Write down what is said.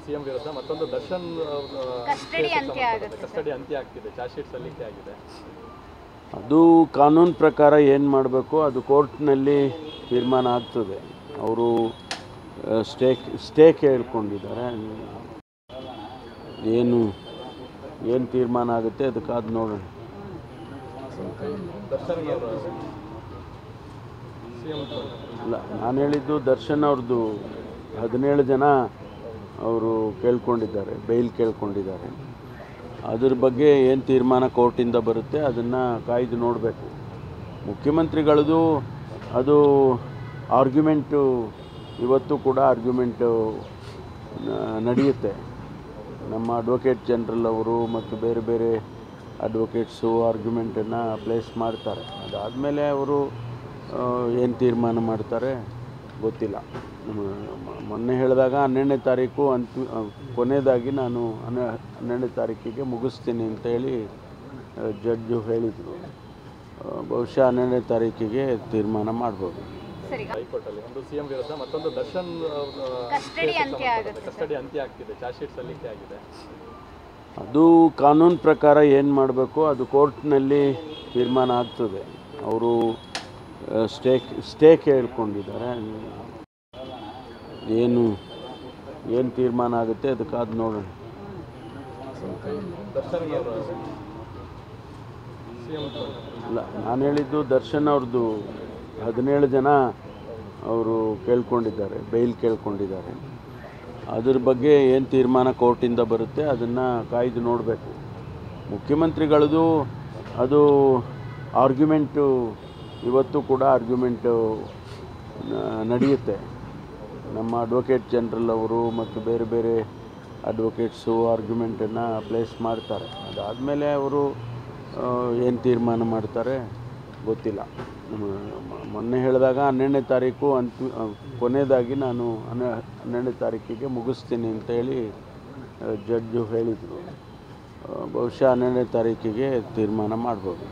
CM ವಿರುದ್ಧ ಮತ್ತೊಂದು Darshan custody ಅಂತ್ಯ ಆಗ್ತಿದೆ, ಚಾರ್ಜ್ ಶೀಟ್ ಸಲ್ಲಿಕೆ ಆಗಿದೆ. ಅದು ಕಾನೂನು ಪ್ರಕಾರ ಏನು ಮಾಡಬೇಕು ಅದು ಕೋರ್ಟ್ನಲ್ಲಿ ತೀರ್ಮಾನ ಆಗ್ತದೆ. ಅವರು ಸ್ಟೇ ಕೇಳ್ಕೊಂಡಿದ್ದಾರೆ. ಏನು ತೀರ್ಮಾನ ಆಗುತ್ತೆ ಅದಕ್ಕಾದ ನೋಡೋಣ. ಇಲ್ಲ, ನಾನು ಹೇಳಿದ್ದು ದರ್ಶನ್ ಅವ್ರದ್ದು 17 ಜನ ಅವರು ಕೇಳ್ಕೊಂಡಿದ್ದಾರೆ, ಬೇಲ್ ಕೇಳ್ಕೊಂಡಿದ್ದಾರೆ. ಅದ್ರ ಬಗ್ಗೆ ಏನು ತೀರ್ಮಾನ ಕೋರ್ಟಿಂದ ಬರುತ್ತೆ ಅದನ್ನು ಕಾಯ್ದು ನೋಡಬೇಕು. ಮುಖ್ಯಮಂತ್ರಿಗಳದು ಅದು ಆರ್ಗ್ಯುಮೆಂಟು ಇವತ್ತು ಕೂಡ ಆರ್ಗ್ಯುಮೆಂಟು ನಡೆಯುತ್ತೆ. ನಮ್ಮ ಅಡ್ವೊಕೇಟ್ ಜನರಲ್ ಅವರು ಮತ್ತು ಬೇರೆ ಬೇರೆ ಅಡ್ವೊಕೇಟ್ಸು ಆರ್ಗ್ಯುಮೆಂಟನ್ನು ಪ್ಲೇಸ್ ಮಾಡ್ತಾರೆ. ಅದಾದಮೇಲೆ ಅವರು ಏನು ತೀರ್ಮಾನ ಮಾಡ್ತಾರೆ ಗೊತ್ತಿಲ್ಲ. ಮೊನ್ನೆ ಹೇಳಿದಾಗ 12ನೇ ತಾರೀಕು ಕೊನೆಯದಾಗಿ ನಾನು 12ನೇ ತಾರೀಕಿಗೆ ಮುಗಿಸ್ತೀನಿ ಅಂತೇಳಿ ಜಡ್ಜು ಹೇಳಿದರು. ಬಹುಶಃ 12ನೇ ತಾರೀಕಿಗೆ ತೀರ್ಮಾನ ಮಾಡ್ಬೋದು. ಹೈಕೋರ್ಟಲ್ಲಿ ಒಂದು ಸಿಎಂ ವಿರುದ್ಧ ಮತ್ತೊಂದು ದರ್ಶನ್ ಕಸ್ಟಡಿ ಅಂತ್ಯ ಆಗ್ತಿದೆ, ಚಾರ್ಜ್ ಶೀಟ್ ಸಲ್ಲಿಕೆ ಆಗಿದೆ. ಅದು ಕಾನೂನು ಪ್ರಕಾರ ಏನು ಮಾಡಬೇಕು ಅದು ಕೋರ್ಟ್ನಲ್ಲಿ ತೀರ್ಮಾನ ಆಗ್ತದೆ. ಅವರು ಸ್ಟೇ ಕೇಳ್ಕೊಂಡಿದ್ದಾರೆ. ಏನು ತೀರ್ಮಾನ ಆಗುತ್ತೆ ಅದಕ್ಕಾದ ನೋಡೋಣ. ಇಲ್ಲ, ನಾನು ಹೇಳಿದ್ದು ದರ್ಶನ್ ಅವ್ರದ್ದು 17 ಜನ ಅವರು ಕೇಳ್ಕೊಂಡಿದ್ದಾರೆ, ಬೇಲ್ ಕೇಳ್ಕೊಂಡಿದ್ದಾರೆ. ಅದ್ರ ಬಗ್ಗೆ ಏನು ತೀರ್ಮಾನ ಕೋರ್ಟಿಂದ ಬರುತ್ತೆ ಅದನ್ನು ಕಾಯ್ದು ನೋಡಬೇಕು. ಮುಖ್ಯಮಂತ್ರಿಗಳದು ಅದು ಆರ್ಗ್ಯುಮೆಂಟು ಇವತ್ತು ಕೂಡ ಆರ್ಗ್ಯುಮೆಂಟು ನಡೆಯುತ್ತೆ. ನಮ್ಮ ಅಡ್ವೊಕೇಟ್ ಜನರಲ್ ಅವರು ಮತ್ತು ಬೇರೆ ಬೇರೆ ಅಡ್ವೊಕೇಟ್ಸು ಆರ್ಗ್ಯುಮೆಂಟನ್ನು ಪ್ಲೇಸ್ ಮಾಡ್ತಾರೆ. ಅದಾದಮೇಲೆ ಅವರು ಏನು ತೀರ್ಮಾನ ಮಾಡ್ತಾರೆ ಗೊತ್ತಿಲ್ಲ. ಮೊನ್ನೆ ಹೇಳಿದಾಗ 12ನೇ ತಾರೀಕು ಕೊನೆಯದಾಗಿ ನಾನು 12ನೇ ತಾರೀಕಿಗೆ ಮುಗಿಸ್ತೀನಿ ಅಂತೇಳಿ ಜಡ್ಜು ಹೇಳಿದರು. ಬಹುಶಃ 12ನೇ ತಾರೀಕಿಗೆ ತೀರ್ಮಾನ ಮಾಡ್ಬೋದು.